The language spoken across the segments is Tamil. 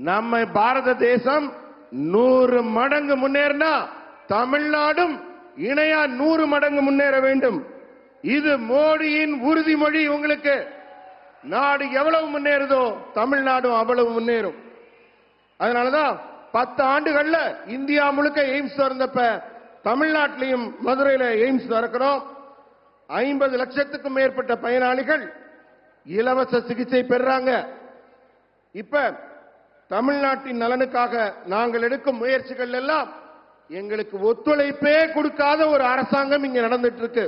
நம்ம பாரத தேசம் 100 மடங்கு முன்னேறினா தமிழ்நாடும் இணையா 100 மடங்கு முன்னேற வேண்டும். இது மோடியின் உறுதிமொழி. உங்களுக்கு நாடு எவ்வளவு முன்னேறுதோ தமிழ்நாடும் அவ்வளவு முன்னேறும். அதனாலதான் 10 ஆண்டுகள்ல இந்தியா முழுக்க எய்ம்ஸ் திறந்தப்ப தமிழ்நாட்டிலையும் மதுரையில எய்ம்ஸ் திறக்கிறோம். 50 லட்சத்துக்கும் மேற்பட்ட பயனாளிகள் இலவச சிகிச்சை பெறாங்க. இப்ப தமிழ்நாட்டின் நலனுக்காக நாங்கள் எடுக்கும் முயற்சிகள் எல்லாம் எங்களுக்கு ஒத்துழைப்பே கொடுக்காத ஒரு அரசாங்கம் இங்க நடந்துட்டு இருக்கு.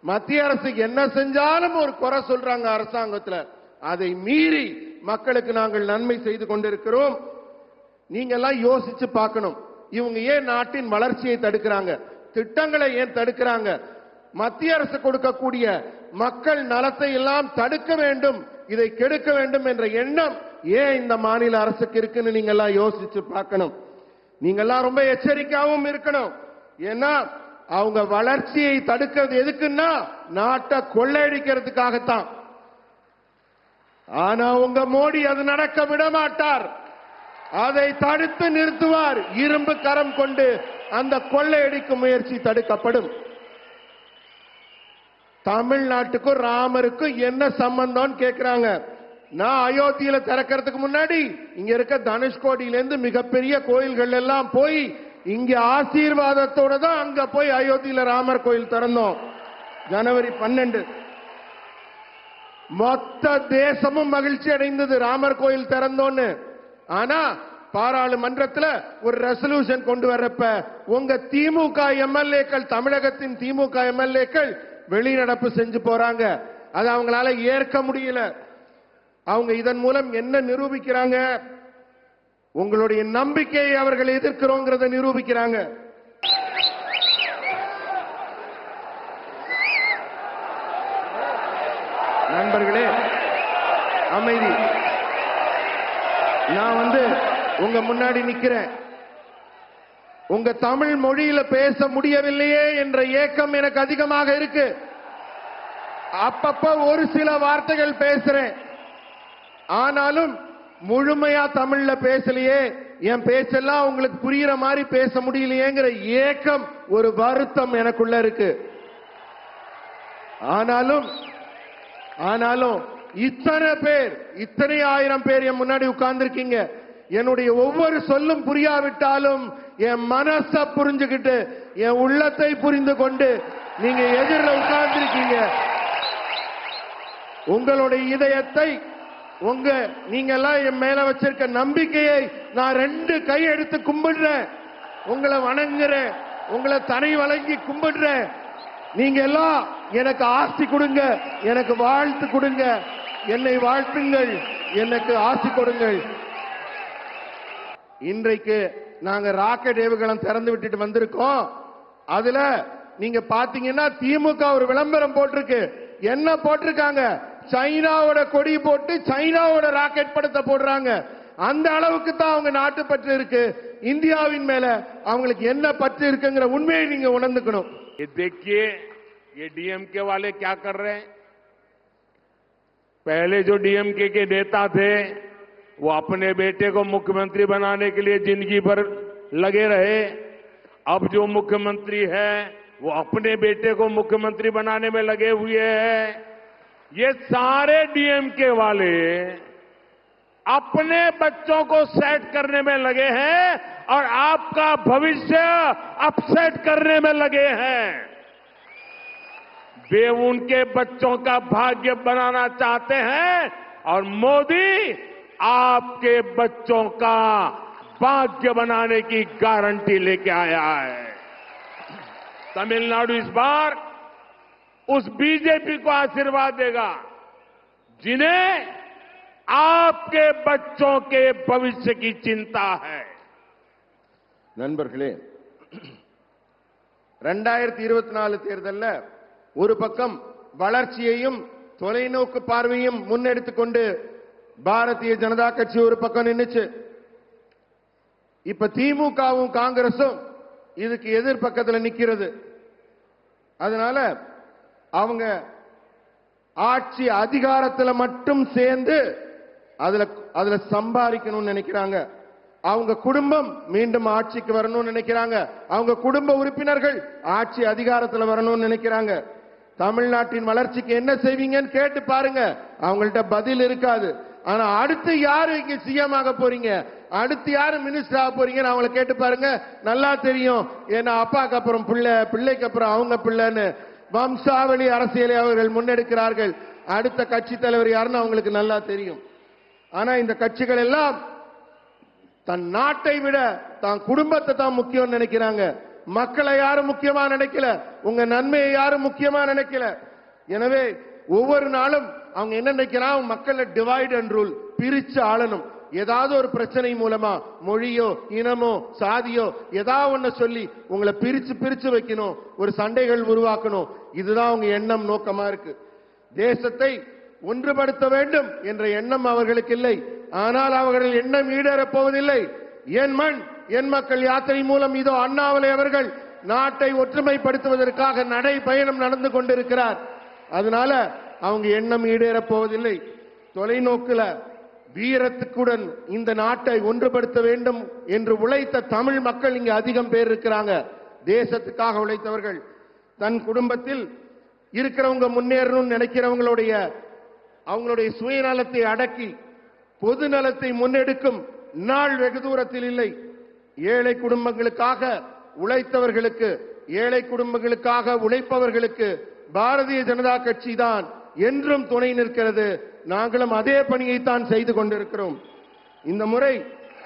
மத்திய அரசு என்ன செஞ்சாலும் ஒரு குறை சொல்றாங்க அரசாங்கத்துல. அதை மீறி மக்களுக்கு நாங்கள் நன்மை செய்து கொண்டிருக்கிறோம். நீங்க எல்லாம் யோசிச்சு பார்க்கணும். இவங்க ஏன் நாட்டின் வளர்ச்சியை தடுக்கிறாங்க? திட்டங்களை ஏன் தடுக்கிறாங்க? மத்திய அரசு கொடுக்கக்கூடிய மக்கள் நலத்தை எல்லாம் தடுக்க வேண்டும், இதை கெடுக்க வேண்டும் என்ற எண்ணம் ஏன் இந்த மாநில அரசுக்கு இருக்குன்னு நீங்க எல்லாம் யோசிச்சு பார்க்கணும். நீங்க எல்லாம் ரொம்ப எச்சரிக்கையாகவும் இருக்கணும். ஏன்னா அவங்க வளர்ச்சியை தடுக்கிறது எதுக்குன்னா நாட்டை கொள்ளையடிக்கிறதுக்காகத்தான். ஆனா உங்க மோடி அது நடக்க விட மாட்டார். அதை தடுத்து நிறுத்துவார். இரும்பு கரம் கொண்டு அந்த கொள்ளையடிக்கும் முயற்சி தடுக்கப்படும். தமிழ்நாட்டுக்கும் ராமருக்கும் என்ன சம்பந்தம் கேட்கிறாங்க. நான் அயோத்தியில திறக்கிறதுக்கு முன்னாடி இங்க இருக்க தனுஷ்கோடியில இருந்து மிகப்பெரிய கோயில்கள் எல்லாம் போய் இங்க ஆசீர்வாதத்தோட தான் அங்க போய் அயோத்தியில ராமர் கோயில் திறந்தோம். ஜனவரி 12 மொத்த தேசமும் மகிழ்ச்சி அடைந்தது ராமர் கோயில் திறந்தோன்னு. ஆனா பாராளுமன்றத்தில் ஒரு ரெசல்யூஷன் கொண்டு வரப்ப உங்க திமுக எம்எல்ஏக்கள், தமிழகத்தின் திமுக எம்எல்ஏக்கள் வெளிநடப்பு செஞ்சு போறாங்க. அது அவங்களால ஏற்க முடியல. அவங்க இதன் மூலம் என்ன நிரூபிக்கிறாங்க? உங்களுடைய நம்பிக்கையை அவர்கள் எதிர்க்கிறோங்கிறத நிரூபிக்கிறாங்க. நண்பர்களே, அமைதி. நான் உங்க முன்னாடி நிக்கிறேன். உங்க தமிழ் மொழியில பேச முடியவில்லையே என்ற ஏக்கம் எனக்கு அதிகமாக இருக்கு. அப்பப்ப ஒரு சில வார்த்தைகள் பேசுறேன். ஆனாலும் முழுமையா தமிழ்ல பேசலையே, என் பேச்செல்லாம் உங்களுக்கு புரியுற மாதிரி பேச முடியலையேங்கிற ஏக்கம், ஒரு வருத்தம் எனக்குள்ள இருக்கு. ஆனாலும் இத்தனை பேர், இத்தனை ஆயிரம் பேர் என் முன்னாடி உட்கார்ந்து இருக்கீங்க. என்னுடைய ஒவ்வொரு சொல்லும் புரியாவிட்டாலும் என் மனச புரிஞ்சுக்கிட்டு, என் உள்ளத்தை புரிந்து கொண்டு நீங்க எதிரில் உட்கார்ந்திருக்கீங்க. உங்களுடைய இதயத்தை, நீங்க எல்லாம் என் மேல வச்சிருக்க நம்பிக்கையை நான் 2 கை எடுத்து கும்பிடுறேன். உங்களை வணங்குறேன், உங்களை தனி வழங்கி கும்பிடுறேன். நீங்க எல்லாம் எனக்கு ஆசி கொடுங்க, எனக்கு வாழ்த்து கொடுங்க, என்னை வாழ்த்துங்கள், எனக்கு ஆசி கொடுங்கள். இன்றைக்கு நாங்க ராக்கெட் ஏவுகணம் திறந்து விட்டுட்டு வந்திருக்கோம். அதுல நீங்க பாத்தீங்கன்னா திமுக ஒரு விளம்பரம் போட்டிருக்கு. என்ன போட்டிருக்காங்க? சைனாவோட கொடி போட்டு சைனாவோட ராக்கெட் படத்தை போடுறாங்க. அந்த அளவுக்கு தான் அவங்க நாட்டு பற்று இருக்கு. இந்தியாவின் மேல அவங்களுக்கு என்ன பற்று இருக்குங்கிற உண்மையை நீங்க உணர்ந்துக்கணும். देखिए, ये डीएमके वाले क्या कर रहे हैं? पहले जो डीएमके के नेता थे वो अपने बेटे को मुख्यमंत्री बनाने के लिए जिंदगी भर लगे रहे. अब जो मुख्यमंत्री है वो अपने बेटे को मुख्यमंत्री बनाने में लगे हुए हैं. ये सारे डीएमके वाले अपने बच्चों को सेट करने में लगे हैं और आपका भविष्य अपसेट करने में लगे हैं. वे उनके बच्चों का भाग्य बनाना चाहते हैं और मोदी आपके बच्चों का भाग्य बनाने की गारंटी लेके आया है. तमिलनाडु इस बार उस बीजेपी को आशीर्वाद देगा जिन्हें आपके बच्चों के भविष्य की चिंता है. நண்பர்களே, 2024 தேர்தல்ல ஒரு பக்கம் வளர்ச்சியையும் தொலைநோக்கு பார்வையும் முன்னெடுத்துக் கொண்டு பாரதிய ஜனதா கட்சி ஒரு பக்கம் நின்னுச்சு. இப்ப திமுகவும் காங்கிரசும் இதுக்கு எதிர்பக்கத்தில் நிக்கிறது. அதனால அவங்க ஆட்சி அதிகாரத்தில் மட்டும் சேர்ந்து அதுல அதுல சம்பாதிக்கணும்னு நினைக்கிறாங்க. அவங்க குடும்பம் மீண்டும் ஆட்சிக்கு வரணும்னு நினைக்கிறாங்க. அவங்க குடும்ப உறுப்பினர்கள் ஆட்சி அதிகாரத்துல வரணும்னு நினைக்கிறாங்க. தமிழ்நாட்டின் வளர்ச்சிக்கு என்ன செய்வீங்கன்னு கேட்டு பாருங்க, அவங்கள்ட்ட பதில் இருக்காது. ஆனா அடுத்து யாரு இங்க சிஎம் ஆக போறீங்க, அடுத்து யாரு மினிஸ்டர் ஆக போறீங்கன்னு அவங்களை கேட்டு பாருங்க, நல்லா தெரியும். ஏன்னா அப்பாக்கு அப்புறம் பிள்ளை, பிள்ளைக்கு அப்புறம் அவங்க பிள்ளைன்னு வம்சாவளி அரசியலை அவர்கள் முன்னெடுக்கிறார்கள். அடுத்த கட்சி தலைவர் யாருன்னு அவங்களுக்கு நல்லா தெரியும். ஆனா இந்த கட்சிகள் எல்லாம் தன் நாட்டை விட தான் குடும்பத்தை தான் முக்கியம் நினைக்கிறாங்க. மக்களை யாரும் முக்கியமா நினைக்கல, உங்க நன்மையை யாரும் முக்கியமா நினைக்கல. எனவே ஒவ்வொரு நாளும் அவங்க என்ன நினைக்கிறாங்க, மக்களை டிவைட் அண்ட் ரூல், பிரிச்சு ஆளணும். ஏதாவது ஒரு பிரச்சனை மூலமா மொழியோ இனமோ சாதியோ ஏதாவது ஒண்ணு சொல்லி உங்களை பிரிச்சு பிரிச்சு வைக்கணும், ஒரு சண்டைகள் உருவாக்கணும். இதுதான் அவங்க எண்ணம், நோக்கமா இருக்கு. தேசத்தை ஒன்றுபடுத்த வேண்டும் என்ற எண்ணம் அவர்களுக்கு இல்லை. ஆனால் அவர்கள் எண்ணம் ஈடேறப் போவதில்லை. என் மண் என் மக்கள் யாத்திரை மூலம் இதோ அண்ணாமலை அவர்கள் நாட்டை ஒற்றுமைப்படுத்துவதற்காக நடை பயணம் நடந்து கொண்டிருக்கிறார். அதனால அவங்க எண்ணம் ஈடேறப் போவதில்லை. தொலைநோக்குல வீரத்துக்குடன் இந்த நாட்டை ஒன்றுபடுத்த வேண்டும் என்று உழைத்த தமிழ் மக்கள் இங்க அதிகம் பேர் இருக்கிறாங்க. தேசத்துக்காக உழைத்தவர்கள். தன் குடும்பத்தில் இருக்கிறவங்க முன்னேறணும்னு நினைக்கிறவங்களுடைய சுயநலத்தை அடக்கி பொது நலத்தை முன்னெடுக்கும் நாள் வெகு தூரத்தில் இல்லை. ஏழை குடும்பங்களுக்காக உழைத்தவர்களுக்கு, ஏழை குடும்பங்களுக்காக உழைப்பவர்களுக்கு பாரதிய ஜனதா கட்சி தான் என்றும் துணை நிற்கிறது. நாங்களும் அதே பணியைத்தான் செய்து கொண்டிருக்கிறோம். இந்த முறை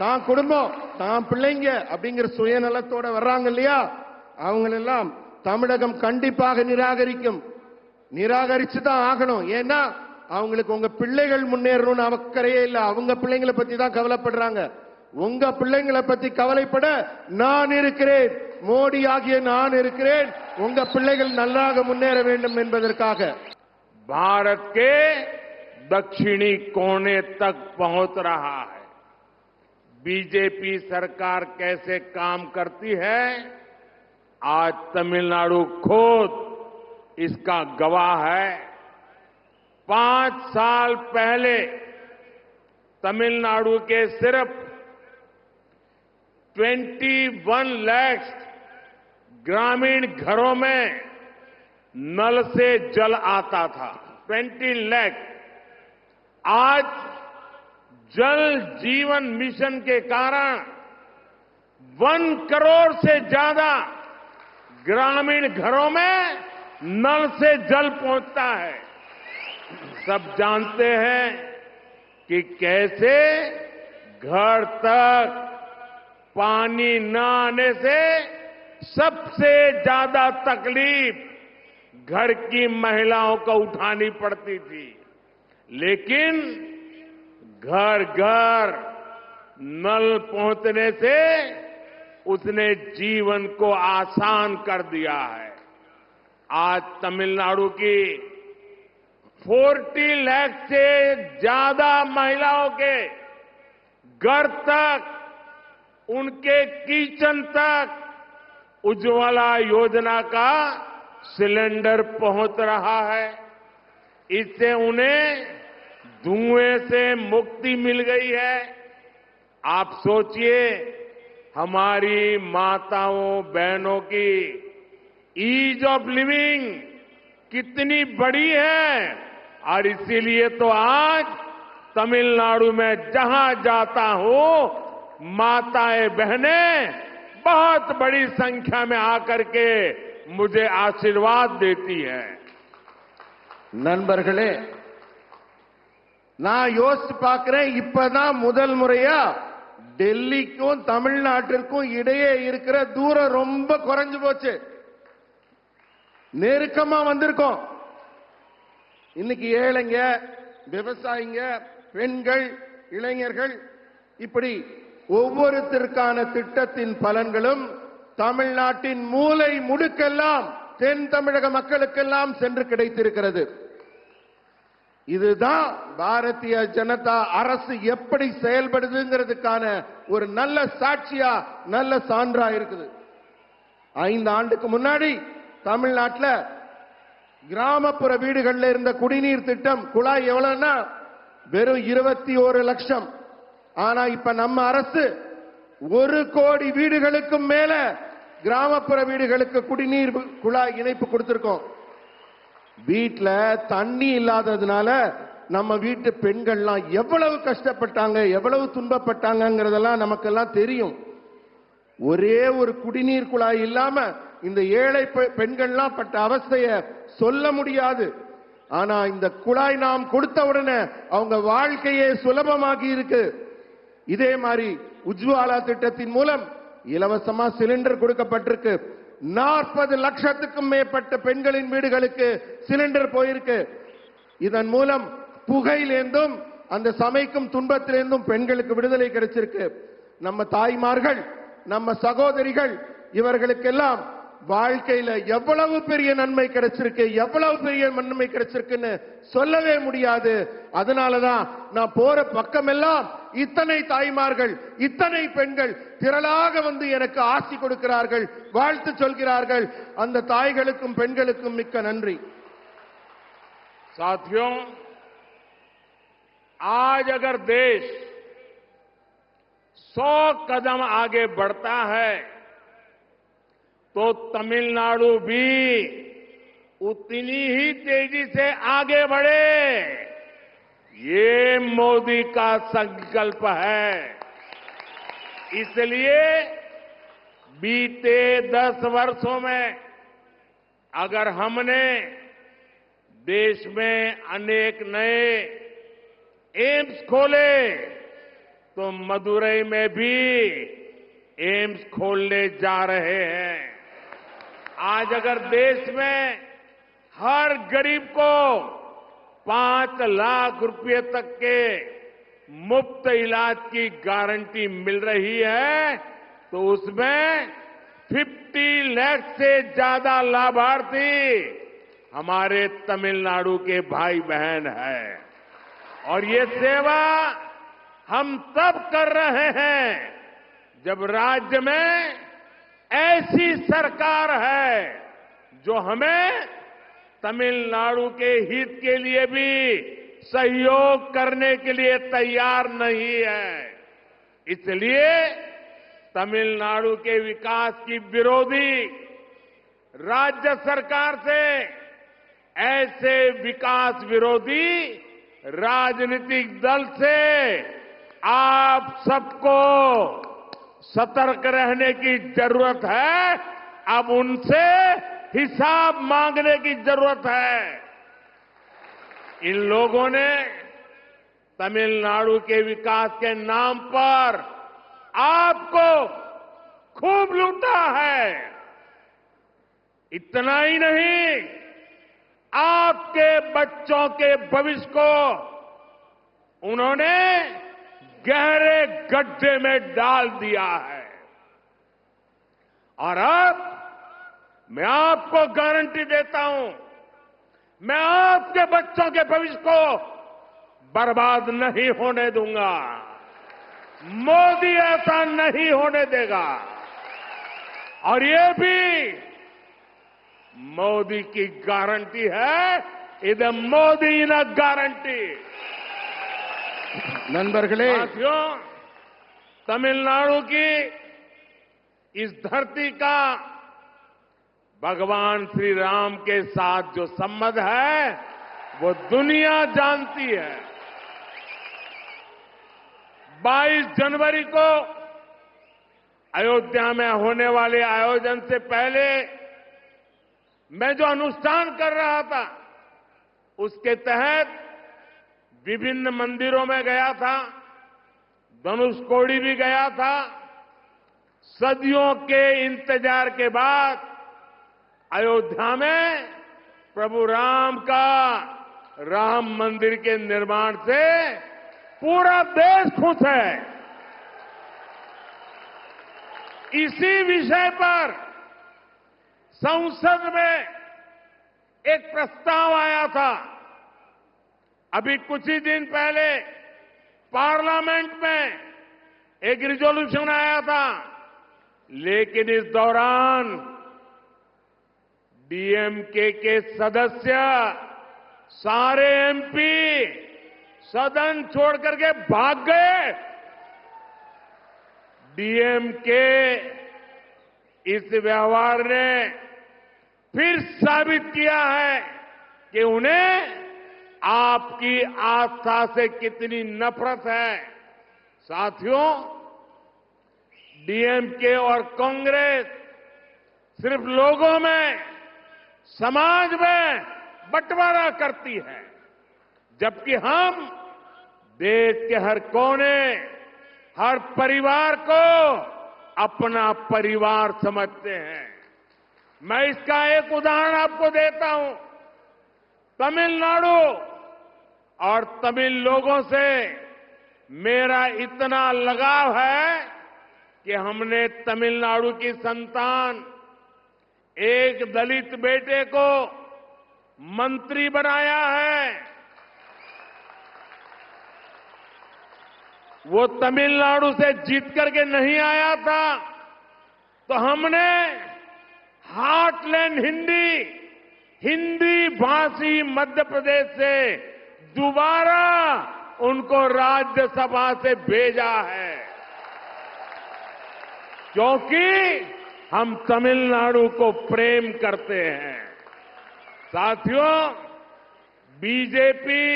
தான் குடும்பம் தான் பிள்ளைங்க அப்படிங்கிற சுயநலத்தோட வர்றாங்க இல்லையா, அவங்களெல்லாம் தமிழகம் கண்டிப்பாக நிராகரிச்சு தான் ஆகணும். ஏன்னா அவங்களுக்கு உங்க பிள்ளைகள் முன்னேறணும்னு அக்கறையே இல்லை. அவங்க பிள்ளைங்களை பத்தி தான் கவலைப்படுறாங்க. உங்க பிள்ளைங்களை பத்தி கவலைப்பட நான் இருக்கிறேன், மோடி ஆகிய நான் இருக்கிறேன். உங்க பிள்ளைகள் நல்லாக முன்னேற வேண்டும் என்பதற்காக. भारत के दक्षिणी कोने तक पहुंच रहा है। बीजेपी सरकार कैसे काम करती है, आज तमिलनाडु खुद इसका गवाह है। 5 साल पहले तमिलनाडु के सिर्फ 21 लाख ग्रामीण घरों में नल से जल आता था। 20 लाख। आज जल जीवन मिशन के कारण 1 करोड़ से ज्यादा ग्रामीण घरों में नल से जल पहुंचता है। सब जानते हैं कि कैसे घर तक पानी न आने से सबसे ज्यादा तकलीफ घर की महिलाओं को उठानी पड़ती थी, लेकिन घर घर नल पहुंचने से उसने जीवन को आसान कर दिया है। आज तमिलनाडु की 40 लाख से ज्यादा महिलाओं के घर तक, उनके किचन तक उज्ज्वला योजना का सिलेंडर पहुंच रहा है। इससे उन्हें धुएं से मुक्ति मिल गई है। आप सोचिए, हमारी माताओं बहनों की ईज ऑफ लिविंग कितनी बड़ी है। और इसीलिए तो आज तमिलनाडु में जहां जाता हूं, माताएं बहनें बहुत बड़ी संख्या में आकर के मुझे आशीर्वाद देती है। நண்பர்களே, நான் யோசிச்சு பார்க்கிறேன், இப்பதான் முதல் முறையா டெல்லிக்கும் தமிழ்நாட்டிற்கும் இடையே இருக்கிற தூரம் ரொம்ப குறைஞ்சு போச்சு, நெருக்கமா வந்திருக்கோம். இன்னைக்கு ஏழைங்க, விவசாயிங்க, பெண்கள், இளைஞர்கள், இப்படி ஒவ்வொருத்தருக்கான திட்டத்தின் பலன்களும் தமிழ்நாட்டின் மூலை முடுக்கெல்லாம் தென் தமிழக மக்களுக்கெல்லாம் சென்று கிடைத்திருக்கிறது. இதுதான் பாரதிய ஜனதா அரசு எப்படி செயல்படுதுங்கிறதுக்கான ஒரு நல்ல சாட்சியா, நல்ல சான்றா இருக்குது. 5 ஆண்டுக்கு முன்னாடி தமிழ்நாட்டில் கிராமப்புற வீடுகளில் இருந்த குடிநீர் திட்டம் குழாய் எவ்வளவுன்னா வெறும் 21 லட்சம். ஆனா இப்ப நம்ம அரசு 1 கோடி வீடுகளுக்கும் மேல கிராமப்புற வீடுகளுக்கு குடிநீர் குழாய் இணைப்பு கொடுத்திருக்கோம். வீட்ல தண்ணி இல்லாததுனால நம்ம வீட்டு பெண்கள்லாம் எவ்வளவு கஷ்டப்பட்டாங்க, எவ்வளவு துன்பப்பட்டாங்கங்கிறதெல்லாம் நமக்கெல்லாம் தெரியும். ஒரே ஒரு குடிநீர் குழாய் இல்லாம இந்த ஏழை பெண்கள்லாம் பட்ட அவஸ்தைய சொல்ல முடியாது. ஆனா இந்த குழாய் நாம் கொடுத்த உடனே அவங்க வாழ்க்கையே சுலபமாகி இருக்கு. இதே மாதிரி உஜ்வாலா திட்டத்தின் மூலம் இலவசமா சிலிண்டர் கொடுக்கப்பட்டிருக்கு. 40 லட்சத்துக்கும் மேற்பட்ட பெண்களின் வீடுகளுக்கு சிலிண்டர் போயிருக்கு. இதன் மூலம் புகையிலேந்தும் அந்த சமைக்கும் துன்பத்திலேந்தும் பெண்களுக்கு விடுதலை கிடைச்சிருக்கு. நம்ம தாய்மார்கள், நம்ம சகோதரிகள், இவர்களுக்கெல்லாம் வாழ்க்கையில எவ்வளவு பெரிய நன்மை கிடைச்சிருக்கு, எவ்வளவு பெரிய நன்மை கிடைச்சிருக்குன்னு சொல்லவே முடியாது. அதனாலதான் நான் போற பக்கமெல்லாம் இத்தனை தாய்மார்கள், இத்தனை பெண்கள் திரளாக வந்து எனக்கு ஆசி கொடுக்கிறார்கள், வாழ்த்து சொல்கிறார்கள். அந்த தாய்களுக்கும் பெண்களுக்கும் மிக்க நன்றி. साथियों, आज अगर देश 100 कदम आगे बढ़ता है तो तमिलनाडु भी उतनी ही तेजी से आगे बढ़े, ये मोदी का संकल्प है. इसलिए बीते 10 वर्षों में अगर हमने देश में अनेक नए एम्स खोले तो मदुरई में भी एम्स खोलने जा रहे हैं. आज अगर देश में हर गरीब को 5 लाख रुपए तक के मुफ्त इलाज की गारंटी मिल रही है तो उसमें 50 लाख से ज्यादा लाभार्थी हमारे तमिलनाडु के भाई बहन हैं. और ये सेवा हम तब कर रहे हैं जब राज्य में ऐसी सरकार है जो हमें तमिलनाडु के हित के लिए भी सहयोग करने के लिए तैयार नहीं है. इसलिए तमिलनाडु के विकास की विरोधी राज्य सरकार से ऐसे विकास विरोधी राजनीतिक दल से आप सबको सतर्क रहने की जरूरत है. अब उनसे हिसाब मांगने की जरूरत है. इन लोगों ने तमिलनाडु के विकास के नाम पर आपको खूब लूटा है. इतना ही नहीं, आपके बच्चों के भविष्य को उन्होंने गहरे गड्ढे में डाल दिया है. और अब मैं आपको गारंटी देता हूं, मैं आपके बच्चों के भविष्य को बर्बाद नहीं होने दूंगा. मोदी ऐसा नहीं होने देगा. और ये भी मोदी की गारंटी है. इधर मोदी न गारंटी. நண்பர்களே, साथियों, तमिलनाडु की इस धरती का भगवान श्री राम के साथ जो संबंध है वो दुनिया जानती है. 22 जनवरी को अयोध्या में होने वाले आयोजन से पहले मैं जो अनुष्ठान कर रहा था उसके तहत विभिन्न मंदिरों में गया था, धनुषकोडी भी गया था. सदियों के इंतजार के बाद अयोध्या में प्रभु राम का राम मंदिर के निर्माण से पूरा देश खुश है. इसी विषय पर संसद में एक प्रस्ताव आया था. अभी कुछ ही दिन पहले पार्लियामेंट में एक रिजोल्यूशन आया था. लेकिन इस दौरान डीएमके के सदस्य, सारे एमपी सदन छोड़ करके भाग गए। डीएमके इस व्यवहार ने फिर साबित किया है कि उन्हें आपकी आस्था से कितनी नफरत है। साथियों, डीएमके और कांग्रेस सिर्फ लोगों में, समाज में बंटवारा करती है, जबकि हम देश के हर कोने, हर परिवार को अपना परिवार समझते हैं। मैं इसका एक उदाहरण आपको देता हूं। तमिलनाडु और तमिल लोगों से मेरा इतना लगाव है कि हमने तमिलनाडु की संतान एक दलित बेटे को मंत्री बनाया है। वो तमिलनाडु से जीत करके नहीं आया था, तो हमने हार्टलैंड हिंदी भाषी मध्य प्रदेश से दोबारा उनको राज्यसभा से भेजा है, क्योंकि हम तमिलनाडु को प्रेम करते हैं। साथियों, बीजेपी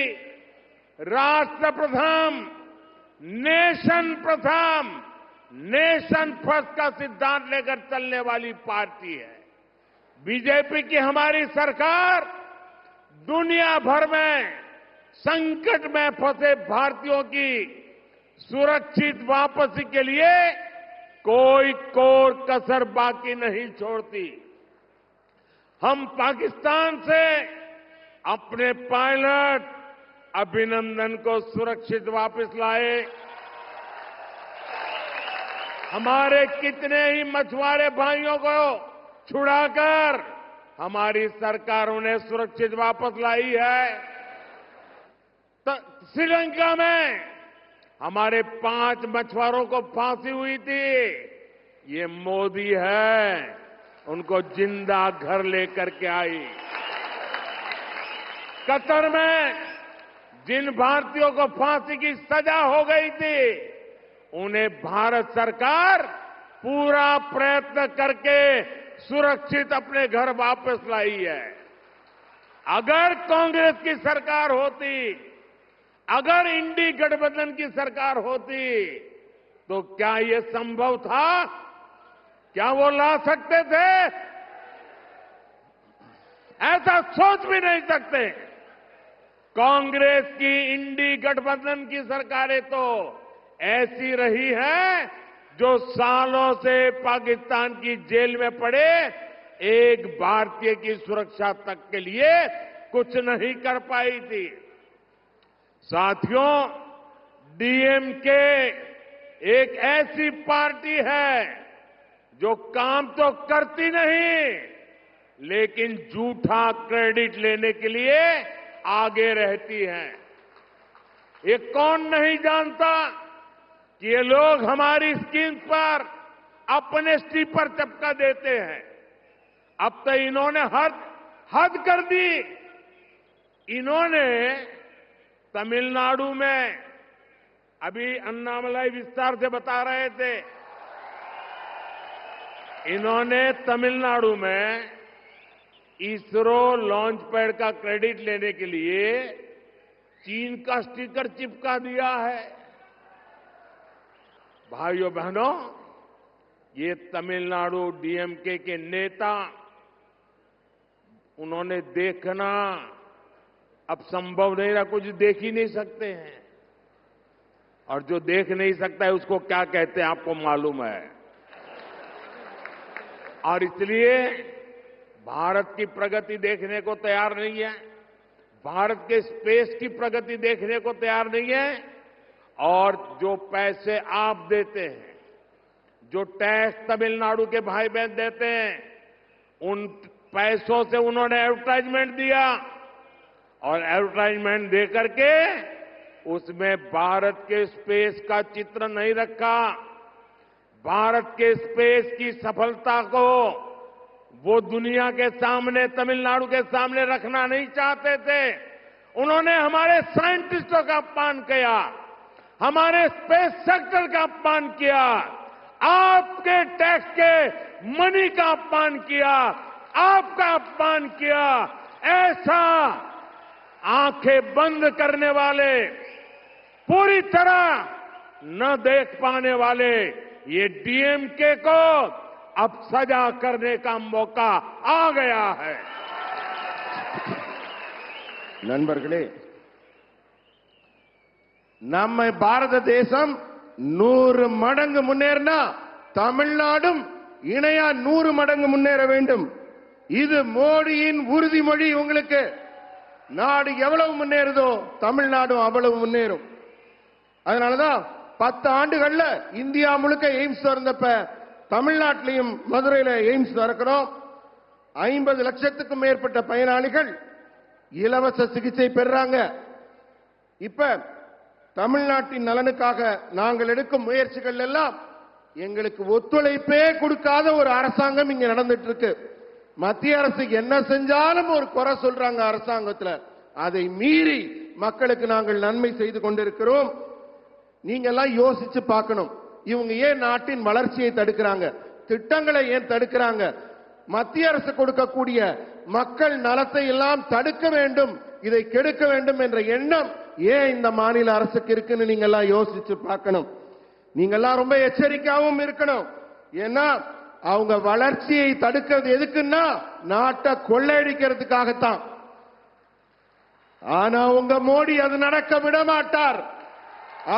राष्ट्र प्रथम, नेशन प्रथम, नेशन फर्स्ट का सिद्धांत लेकर चलने वाली पार्टी है। बीजेपी की हमारी सरकार दुनिया भर में संकट में फंसे भारतीयों की सुरक्षित वापसी के लिए कोई कोर कसर बाकी नहीं छोड़ती। हम पाकिस्तान से अपने पायलट अभिनंदन को सुरक्षित वापस लाए। हमारे कितने ही मछुआरे भाइयों को छुड़ाकर हमारी सरकारों ने सुरक्षित वापस लाई है। श्रीलंका में हमारे 5 मछुआरों को फांसी हुई थी। ये मोदी है, उनको जिंदा घर लेकर के आई। कतर में जिन भारतीयों को फांसी की सजा हो गई थी, उन्हें भारत सरकार पूरा प्रयत्न करके सुरक्षित अपने घर वापस लाई है। अगर कांग्रेस की सरकार होती, अगर इंडी गठबंधन की सरकार होती, तो क्या ये संभव था? क्या वो ला सकते थे? ऐसा सोच भी नहीं सकते। कांग्रेस की इंडी गठबंधन की सरकारें तो ऐसी रही हैं जो सालों से पाकिस्तान की जेल में पड़े एक भारतीय की सुरक्षा तक के लिए कुछ नहीं कर पाई थी। साथियों, डीएमके एक ऐसी पार्टी है जो काम तो करती नहीं, लेकिन झूठा क्रेडिट लेने के लिए आगे रहती है। ये कौन नहीं जानता कि ये लोग हमारी स्कीम पर अपनेस्टी पर चपका देते हैं। अब तो इन्होंने हद कर दी। इन्होंने तमिलनाडु में, अभी अन्नामलाई विस्तार से बता रहे थे, इन्होंने तमिलनाडु में इसरो लॉन्च पैड का क्रेडिट लेने के लिए चीन का स्टिकर चिपका दिया है। भाइयों बहनों, ये तमिलनाडु डीएमके के नेता, उन्होंने देखना अब संभव नहीं रहा, कुछ देख ही नहीं सकते हैं। और जो देख नहीं सकता है उसको क्या कहते हैं आपको मालूम है। और इसलिए भारत की प्रगति देखने को तैयार नहीं है, भारत के स्पेस की प्रगति देखने को तैयार नहीं है। और जो पैसे आप देते हैं, जो टैक्स तमिलनाडु के भाई बहन देते हैं, उन पैसों से उन्होंने एडवर्टाइजमेंट दिया और एडवर्टाइजमेंट देकर के उसमें भारत के स्पेस का चित्र नहीं रखा। भारत के स्पेस की सफलता को वो दुनिया के सामने, तमिलनाडु के सामने रखना नहीं चाहते थे। उन्होंने हमारे साइंटिस्टों का अपमान किया, हमारे स्पेस सेक्टर का अपमान किया, आपके टैक्स के मनी का अपमान किया, आपका अपमान किया। ऐसा आंखें बंद करने वाले, पूरी तरह न देख पाने वाले ये डीएमके को अब सजा करने का मौका आ गया है। நண்பர்களே, நம்ம பாரத தேசம் 100 மடங்கு முன்னேறினா தமிழ்நாடும் இணையா 100 மடங்கு முன்னேற வேண்டும். இது மோடியின் உறுதிமொழி. உங்களுக்கு நாடு எவ்வளவு முன்னேறுதோ தமிழ்நாடும் அவ்வளவு முன்னேறும். அதனாலதான் 10 ஆண்டுகள்ல இந்தியா முழுக்க எய்ம்ஸ் திறந்தப்ப தமிழ்நாட்டிலையும் மதுரையில எய்ம்ஸ் திறக்கிறோம். 50 லட்சத்துக்கும் மேற்பட்ட பயனாளிகள் இலவச சிகிச்சை பெறாங்க. இப்ப தமிழ்நாட்டின் நலனுக்காக நாங்கள் எடுக்கும் முயற்சிகள் எல்லாம் எங்களுக்கு ஒத்துழைப்பே கொடுக்காத ஒரு அரசாங்கம் இங்க நடந்துட்டு இருக்கு. மத்திய அரசு என்ன செஞ்சாலும் ஒரு குறை சொல்றாங்க அரசாங்கத்துல. அதை மீறி மக்களுக்கு நாங்கள் நன்மை செய்து கொண்டிருக்கிறோம். நீங்க எல்லாம் யோசிச்சு பார்க்கணும். இவங்க ஏன் நாட்டின் வளர்ச்சியை தடுக்கிறாங்க? திட்டங்களை ஏன் தடுக்கிறாங்க? மத்திய அரசு கொடுக்கக்கூடிய மக்கள் நலத்தை எல்லாம் தடுக்க வேண்டும், இதை கெடுக்க வேண்டும் என்ற எண்ணம் ஏன் இந்த மாநில அரசுக்கு இருக்குன்னு நீங்க எல்லாம் யோசிச்சு பார்க்கணும். நீங்க எல்லாம் ரொம்ப எச்சரிக்கையாகவும் இருக்கணும். ஏன்னா அவங்க வளர்ச்சியை தடுக்கிறது எதுக்குன்னா நாட்டை கொள்ளையடிக்கிறதுக்காகத்தான். ஆனா உங்க மோடி அது நடக்க விட மாட்டார்.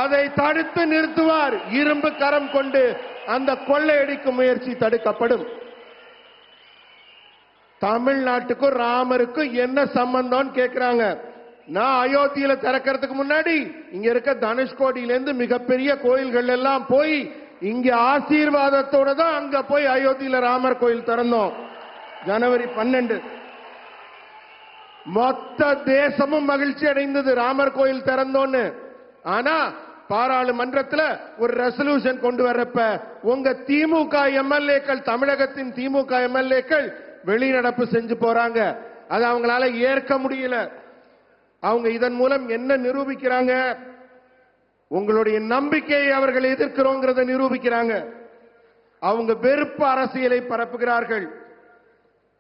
அதை தடுத்து நிறுத்துவார். இரும்பு கரம் கொண்டு அந்த கொள்ளையடிக்கும் முயற்சி தடுக்கப்படும். தமிழ்நாட்டுக்கும் ராமருக்கும் என்ன சம்பந்தம் கேட்கிறாங்க. நான் அயோத்தியில திறக்கிறதுக்கு முன்னாடி இங்க இருக்க தனுஷ்கோடியில இருந்து மிகப்பெரிய கோயில்கள் எல்லாம் போய் இங்க ஆசீர்வாதத்தோட தான் அங்க போய் அயோத்தியில ராமர் கோயில் திறந்தோம். ஜனவரி 12 மொத்த தேசமும் மகிழ்ச்சி அடைந்தது ராமர் கோயில் திறந்தோன்னு. ஆனா பாராளுமன்றத்தில் ஒரு ரெசல்யூஷன் கொண்டு வரப்ப உங்க திமுக எம்எல்ஏக்கள், தமிழகத்தின் திமுக எம்எல்ஏக்கள் வெளிநடப்பு செஞ்சு போறாங்க. அது அவங்களால ஏற்க முடியல. அவங்க இதன் மூலம் என்ன நிரூபிக்கிறாங்க? உங்களுடைய நம்பிக்கையை அவர்கள் எதிர்க்கிறோங்கிறத நிரூபிக்கிறாங்க. அவங்க வெறுப்பு அரசியலை பரப்புகிறார்கள்.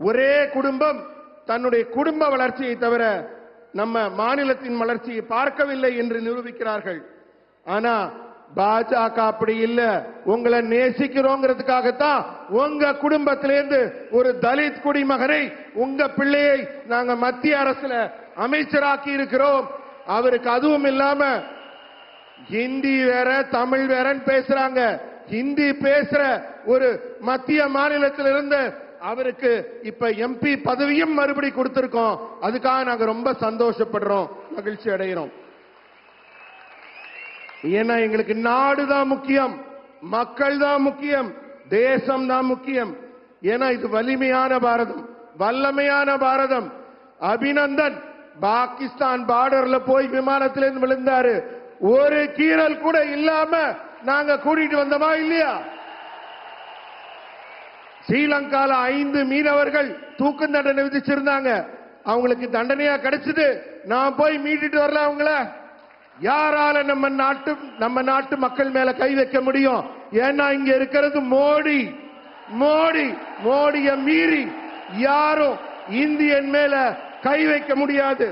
ஒரே குடும்பம் தன்னுடைய குடும்ப வளர்ச்சியை தவிர நம்ம மாநிலத்தின் வளர்ச்சியை பார்க்கவில்லை என்று நிரூபிக்கிறார்கள். ஆனா பாஜக அப்படி இல்ல. உங்களை நேசிக்கிறோங்கிறதுக்காகத்தான் உங்க குடும்பத்திலிருந்து ஒரு தலித் குடிமகனை, உங்க பிள்ளையை நாங்க மத்திய அரசுல அமைச்சராக்கி இருக்கிறோம். அவருக்கு அதுவும் இல்லாம ஹிந்தி வேற தமிழ் வேறன்னு பேசுறாங்க. ஹிந்தி பேசுற ஒரு மத்திய மாநிலத்திலிருந்து அவருக்கு இப்ப எம்பி பதவியும் மறுபடி கொடுத்திருக்கோம். அதுக்காக நாங்க ரொம்ப சந்தோஷப்படுறோம், மகிழ்ச்சி அடைகிறோம். ஏன்னா எங்களுக்கு நாடு தான் முக்கியம், மக்கள் தான் முக்கியம், தேசம் தான் முக்கியம். ஏன்னா இது வலிமையான பாரதம், வல்லமையான பாரதம். அபிநந்தன் பாகிஸ்தான் பார்டர்ல போய் விமானத்திலிருந்து விழுந்தாரு. ஒரு கீறல் கூட இல்லாம நாங்க கூட்டிட்டு வந்தோமா இல்லையா? ஸ்ரீலங்கால 5 மீனவர்கள் தூக்கு தண்டனை விதிச்சிருந்தாங்க. அவங்களுக்கு தண்டனையா கிடைச்சது. நான் போய் மீட்டுட்டு வரல அவங்கள. யாரால நம்ம நாட்டு மக்கள் மேல கை வைக்க முடியும்? ஏன்னா இங்க இருக்கிறது மோடி. மோடிய மீறி யாரும் இந்தியன் மேல கை வைக்க முடியாது.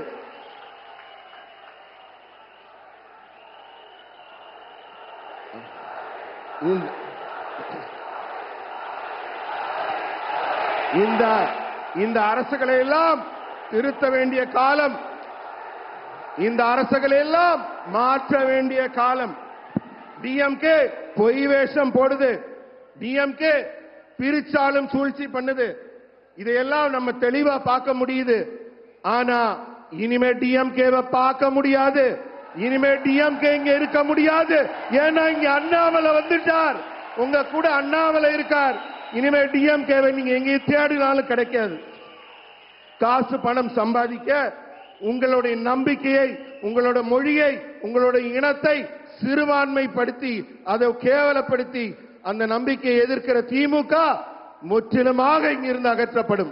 இந்த அரசுகளை எல்லாம் திருத்த வேண்டிய காலம், இந்த அரசுகளை எல்லாம் மாற்ற வேண்டிய காலம். டிஎம்கே பொய் வேஷம் போடுது, டிஎம்கே பிரிச்சாலும் சூழ்ச்சி பண்ணுது. இதையெல்லாம் நம்ம தெளிவா பார்க்க முடியுது. ஆனா இனிமே டிஎம்கேவை பார்க்க முடியாது. இனிமே டிஎம்கே இங்க இருக்க முடியாது. ஏன்னா இங்க அண்ணாமலை வந்துட்டார், உங்க கூட அண்ணாமலை இருக்கார். இனிமே டிஎம்கேவை நீங்க எங்க தேடினாலும் கிடைக்காது. காசு பணம் சம்பாதிக்க உங்களுடைய நம்பிக்கையை, உங்களோட மொழியை, உங்களுடைய இனத்தை சிறுபான்மைப்படுத்தி அதை கேவலப்படுத்தி அந்த நம்பிக்கையை எதிர்க்கிற திமுக முற்றிலுமாக இங்கிருந்து அகற்றப்படும்.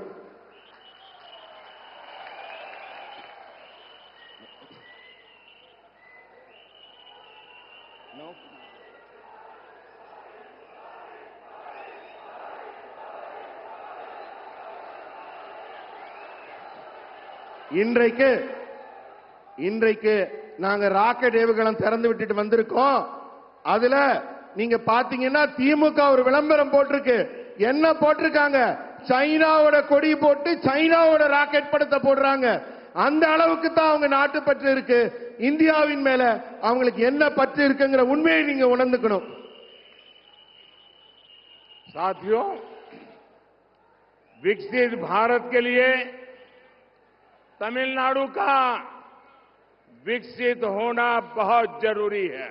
இன்றைக்கு இன்றைக்கு நாங்க ராக்கெட் ஏவுகணம் திறந்து விட்டுட்டு வந்திருக்கோம். அதுல நீங்க பாத்தீங்கன்னா திமுக ஒரு விளம்பரம் போட்டிருக்கு. என்ன போட்டிருக்காங்க? சைனாவோட கொடி போட்டு சைனாவோட ராக்கெட் படத்தை போடுறாங்க. அந்த அளவுக்கு தான் அவங்க நாட்டு பற்று இருக்கு. இந்தியாவின் மேல அவங்களுக்கு என்ன பற்று இருக்குங்கிற உண்மையை நீங்க உணர்ந்துக்கணும். साथियों, विकसित भारत के लिए तमिलनाडु का विकसित होना बहुत जरूरी है।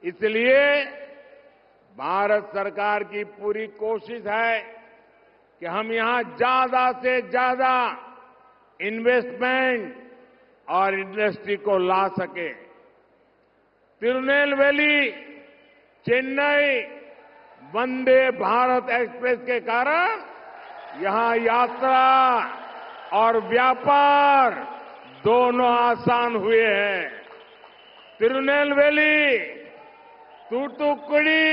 इसलिए भारत सरकार की पूरी कोशिश है कि हम यहां ज्यादा से ज्यादा इन्वेस्टमेंट और इंडस्ट्री को ला सके। तिरुनेलवेली चेन्नई वंदे भारत एक्सप्रेस के कारण यहां यात्रा और व्यापार दोनों आसान हुए हैं। तिरुनेलवेली, तूतुकुड़ी,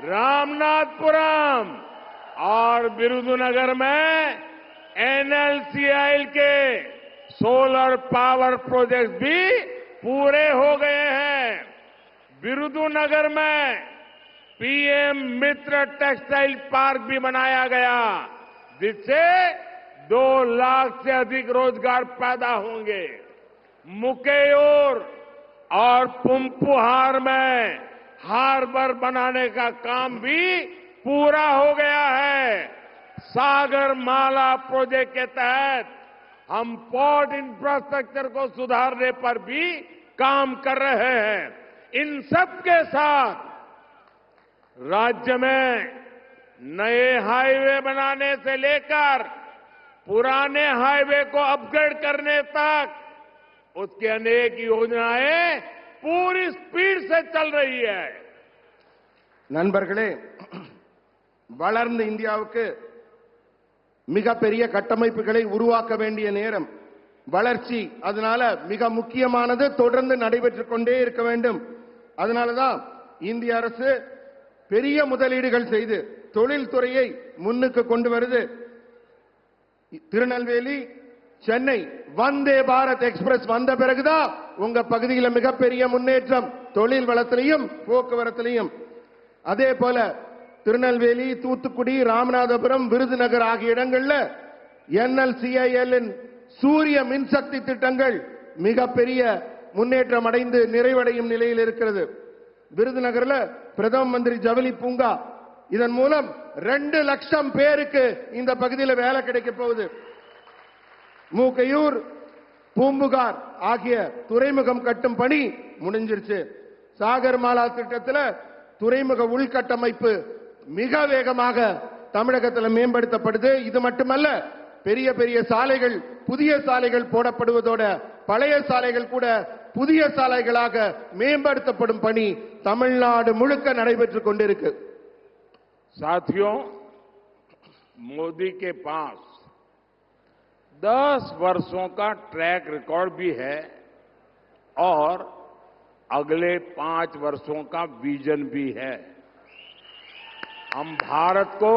रामनाथपुरम और विरुधुनगर में एनएलसीआई के सोलर पावर प्रोजेक्ट भी पूरे हो गए हैं। विरुधुनगर में पीएम मित्र टेक्सटाइल पार्क भी बनाया गया, जिससे 2 लाख से अधिक रोजगार पैदा होंगे। मुकेयूर और पुंपुहार में हार्बर बनाने का काम भी पूरा हो गया है। सागर माला प्रोजेक्ट के तहत हम पोर्ट इंफ्रास्ट्रक्चर को सुधारने पर भी काम कर रहे हैं। इन सब के साथ राज्य में नए हाईवे बनाने से लेकर पुराने हाईवे को अपग्रेड करने तक उसकी अनेक योजनाएं पूरी स्पीड से चल रही है। நண்பர்களே, வளர்ந்த இந்தியாவுக்கு மிகப்பெரிய கட்டமைப்புகளை உருவாக்க வேண்டிய நேரம். வளர்ச்சி அதனால மிக முக்கியமானது, தொடர்ந்து நடைபெற்றுக் கொண்டே இருக்க வேண்டும். அதனாலதான் இந்திய அரசு பெரிய முதலீடுகள் செய்து தொழில்துறையை முன்னுக்கு கொண்டு வருது. திருநெல்வேலி சென்னை வந்தே பாரத் எக்ஸ்பிரஸ் வந்த பிறகுதான் உங்க பகுதியில் மிகப்பெரிய முன்னேற்றம் தொழில் வளத்திலையும் போக்குவரத்திலையும். அதே போல திருநெல்வேலி, தூத்துக்குடி, ராமநாதபுரம், விருதுநகர் ஆகிய இடங்கள்ல NLCIL சூரிய மின்சக்தி திட்டங்கள் மிகப்பெரிய முன்னேற்றம் அடைந்து நிறைவடையும் நிலையில் இருக்கிறது. விருதுநகர்ல பிரதம மந்திரி ஜவுளி பூங்கா, இதன் மூலம் 2 லட்சம் பேருக்கு இந்த பகுதியில் வேலை கிடைக்க போகுது. மூக்கையூர், பூம்புகார் ஆகிய துறைமுகம் கட்டும் பணி முடிஞ்சிருச்சு. சாகர் மாலா திட்டத்தில் துறைமுக உள்கட்டமைப்பு மிக வேகமாக தமிழகத்தில் மேம்படுத்தப்படுது. இது மட்டுமல்ல, பெரிய பெரிய சாலைகள், புதிய சாலைகள் போடப்படுவதோட பழைய சாலைகள் கூட புதிய சாலைகளாக மேம்படுத்தப்படும் பணி தமிழ்நாடு முழுக்க நடைபெற்றுக் கொண்டிருக்கு. साथियों, मोदी के पास 10 वर्षों का ट्रैक रिकॉर्ड भी है और अगले 5 वर्षों का विजन भी है। हम भारत को